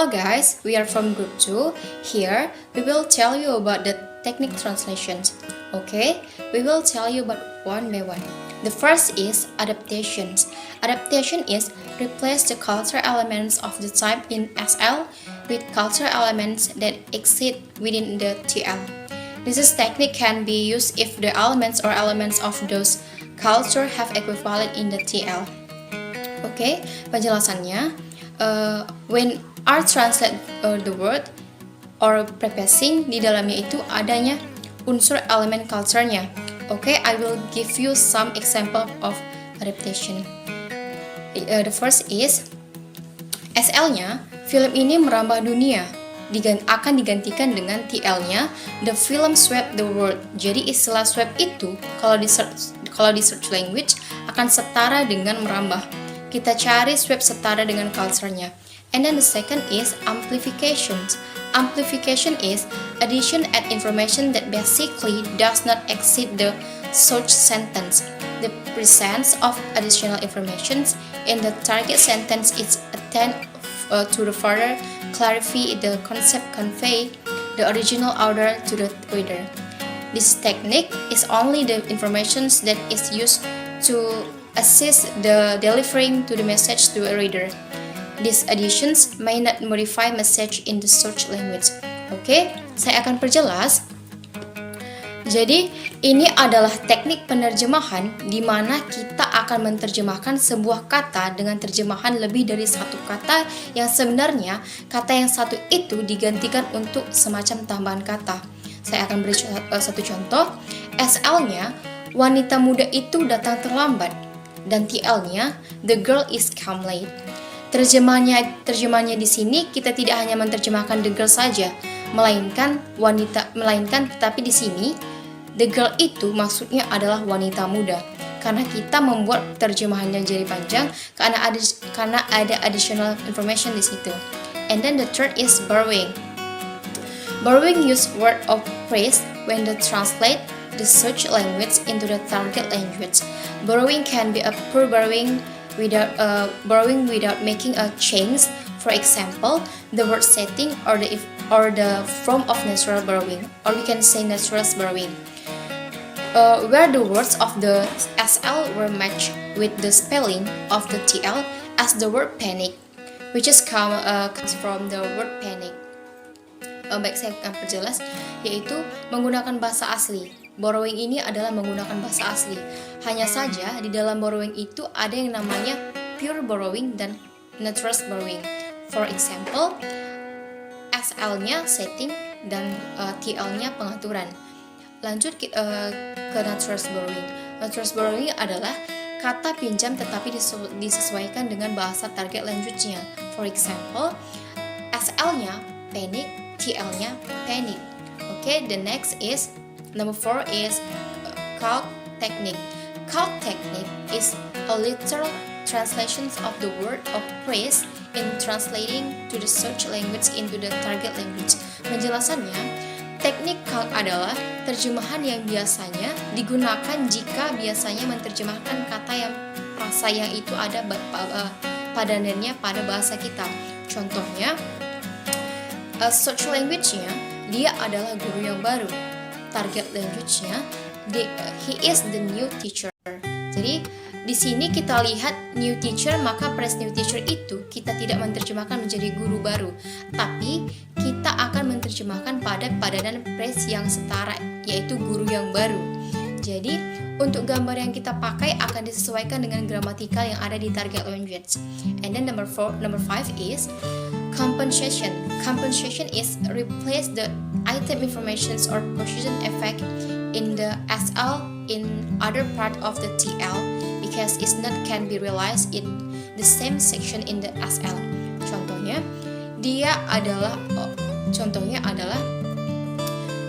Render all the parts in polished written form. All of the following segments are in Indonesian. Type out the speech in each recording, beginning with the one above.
Hello guys, we are from group 2. Here, we will tell you about the technique translations. Okay, we will tell you about one by one. The first is adaptations. Adaptation is replace the cultural elements of the type in SL with cultural elements that exist within the TL. This technique can be used if the elements or elements of those culture have equivalent in the TL. Oke, penjelasannya, when R translate the word or prefacing, di dalamnya itu adanya unsur elemen culture-nya. Oke, I will give you some example of adaptation. The first is SL-nya, film ini merambah dunia, akan digantikan dengan TL-nya, the film swept the world. Jadi istilah swept itu kalau di search language akan setara dengan merambah. Kita cari swept setara dengan culture-nya. And then the second is amplifications. Amplification is addition at information that basically does not exceed the search sentence. The presence of additional information in the target sentence is attend to the further clarify the concept, convey the original order to the reader. This technique is only the information that is used to assist the delivering to the message to a reader. These additions may not modify message in the search language. Oke, saya akan perjelas. Jadi, ini adalah teknik penerjemahan di mana kita akan menerjemahkan sebuah kata dengan terjemahan lebih dari satu kata yang sebenarnya kata yang satu itu digantikan untuk semacam tambahan kata. Saya akan beri satu contoh. SL-nya, wanita muda itu datang terlambat. Dan TL-nya, the girl is come late. Terjemahannya di sini kita tidak hanya menerjemahkan the girl saja, melainkan tetapi di sini the girl itu maksudnya adalah wanita muda. Karena kita membuat terjemahannya jadi panjang karena ada additional information di situ. And then the third is borrowing. Borrowing use word of phrase when they translate the search language into the target language. Borrowing can be a pure borrowing without making a change. For example, the word setting or the form of natural borrowing, or we can say natural borrowing. Where the words of the SL were matched with the spelling of the TL as the word panic, which comes from the word panic. Baik, saya akan perjelas, yaitu menggunakan bahasa asli. Borrowing ini adalah menggunakan bahasa asli. Hanya saja di dalam borrowing itu ada yang namanya pure borrowing dan natural borrowing. For example, SL-nya setting dan TL-nya pengaturan. Lanjut ke natural borrowing. Natural borrowing adalah kata pinjam tetapi disesuaikan dengan bahasa target language-nya. For example, SL-nya panic, TL-nya panic. Okay, the next is number 4 is calc technique. Calc technique is a literal translation of the word of phrase in translating to the search language into the target language. Penjelasannya, teknik calc adalah terjemahan yang biasanya digunakan jika biasanya menerjemahkan kata yang frasa yang itu ada padanannya pada bahasa kita. Contohnya, search language-nya, dia adalah guru yang baru. Target language-nya, he is the new teacher. Jadi di sini kita lihat new teacher, maka phrase new teacher itu kita tidak menerjemahkan menjadi guru baru, tapi kita akan menerjemahkan pada padanan phrase yang setara, yaitu guru yang baru. Jadi untuk gambar yang kita pakai akan disesuaikan dengan gramatikal yang ada di target language. And then number 5 is compensation. Compensation is replace the item informations or position effect in the SL in other part of the TL because it's not can be realized in the same section in the SL. Contohnya adalah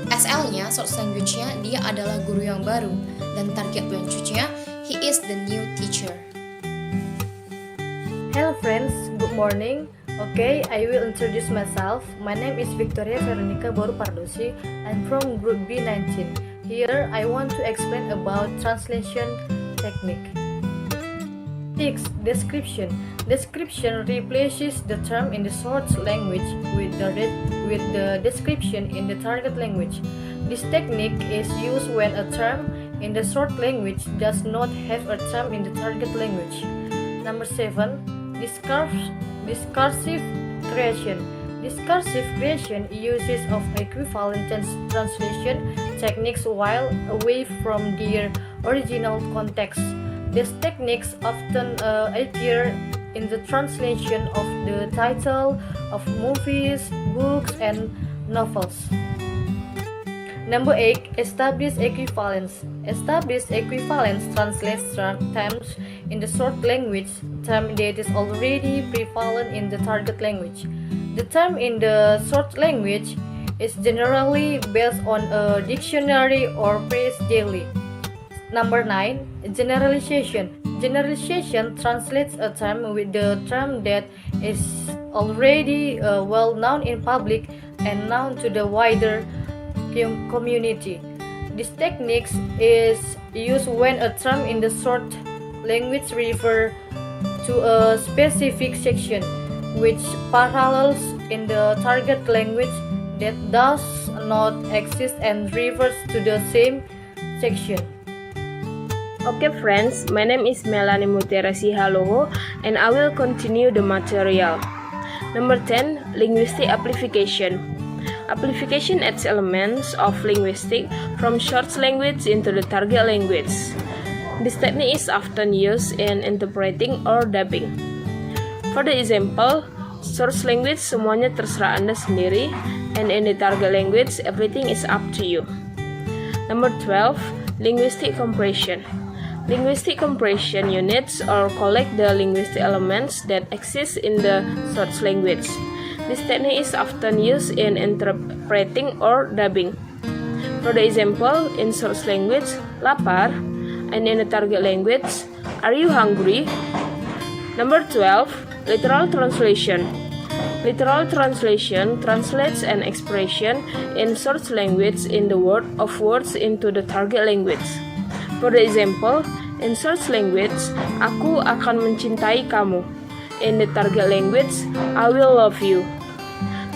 SL-nya, source language-nya, dia adalah guru yang baru, dan target language-nya, he is the new teacher. Hello friends, good morning. Okay, I will introduce myself. My name is Victoria Veronica Boru Pardosi. I'm from Group B19. Here, I want to explain about translation technique. 6. Description. Description replaces the term in the source language with the description in the target language. This technique is used when a term in the source language does not have a term in the target language. Number 7. Discursive creation. Discursive creation uses of equivalent translation techniques while away from their original context. These techniques often appear in the translation of the title of movies, books, and novels. Number 8. Establish equivalence. Establish equivalence translates terms in the source language term that is already prevalent in the target language. The term in the source language is generally based on a dictionary or phrase daily. Number 9. Generalization. Generalization translates a term with the term that is already well known in public and known to the wider community. This technique is used when a term in the source language refers to a specific section which parallels in the target language that does not exist and refers to the same section. Okay friends, my name is Melanie Mutiara Sihaloho and I will continue the material. Number 10. Linguistic amplification. Amplification adds elements of linguistic from source language into the target language. This technique is often used in interpreting or dubbing. For the example, source language semuanya terserah Anda sendiri, and in the target language everything is up to you. Number 12. Linguistic compression. Linguistic compression units or collect the linguistic elements that exist in the source language. This technique is often used in interpreting or dubbing. For the example, in source language, lapar, and in the target language, are you hungry? Number 12. Literal translation. Literal translation translates an expression in source language in the word of words into the target language. For the example, in source language, aku akan mencintai kamu. In the target language, I will love you.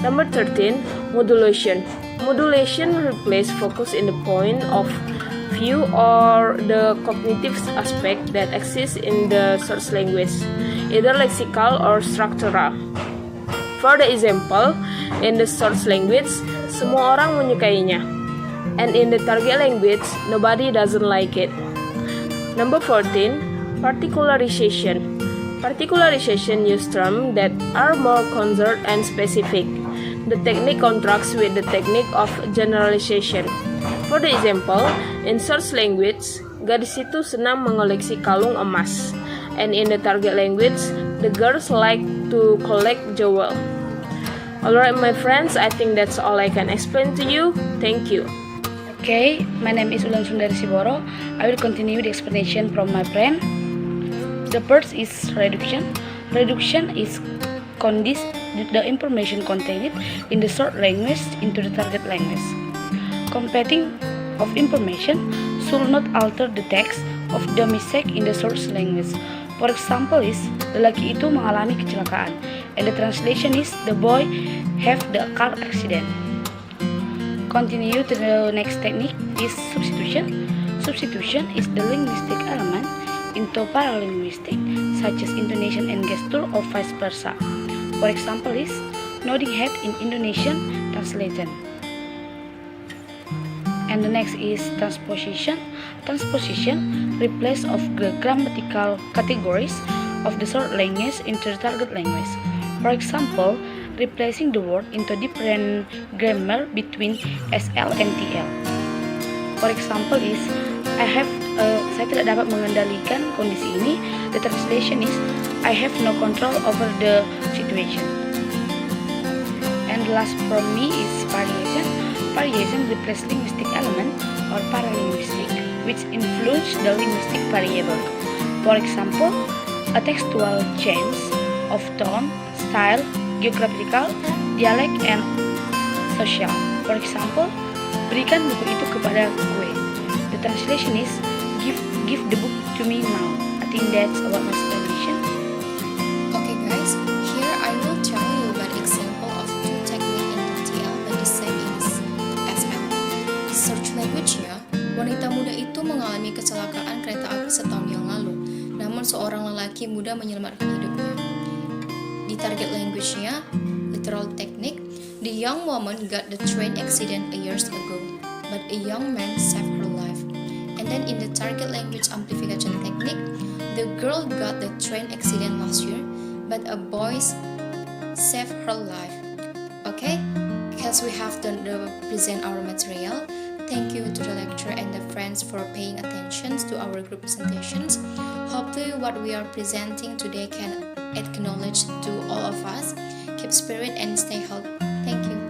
Number 13. Modulation. Modulation replaces focus in the point of view or the cognitive aspect that exists in the source language, either lexical or structural. For the example, in the source language, semua orang menyukainya, and in the target language, nobody doesn't like it. Number 14. Particularization. Particularization uses terms that are more concrete and specific. The technique contrasts with the technique of generalization. For the example, in source language, gadis itu senang mengoleksi kalung emas, and in the target language, the girls like to collect jewels. Alright my friends, I think that's all I can explain to you. Thank you. Okay, my name is Ulan Sundari Siboro. I will continue the explanation from my friend. The first is reduction. Reduction is condense the information contained in the source language into the target language. Comparing of information should not alter the text of the mistake in the source language. For example is, lelaki itu mengalami kecelakaan, and the translation is, the boy have the car accident. Continue to the next technique is substitution. Substitution is the linguistic element into paralinguistic, such as intonation and gesture or vice versa. For example is, nodding head in Indonesian translation. And the next is transposition. Transposition replace of the grammatical categories of the source language into the target language. For example, replacing the word into different grammar between SL and TL. For example is, saya tidak dapat mengendalikan kondisi ini. The translation is, I have no control over the situation. And the last from me is variation. Variation replaces linguistic element or paralinguistic, which influence the linguistic variable. For example, a textual change of tone, style, geographical, dialect, and social. For example, berikan buku itu kepada gue. The translation is, give the book to me now. I think that's about my explanation. Wanita muda itu mengalami kecelakaan kereta api setahun yang lalu, namun seorang lelaki muda menyelamatkan hidupnya. Di target language-nya, literal technique, the young woman got the train accident a years ago, but a young man saved her life. And then in the target language amplification technique, the girl got the train accident last year, but a boy saved her life. Okay, because we have done the present our material. Thank you to the lecturer and the friends for paying attention to our group presentations. Hopefully what we are presenting today can add knowledge to all of us. Keep spirit and stay healthy. Thank you.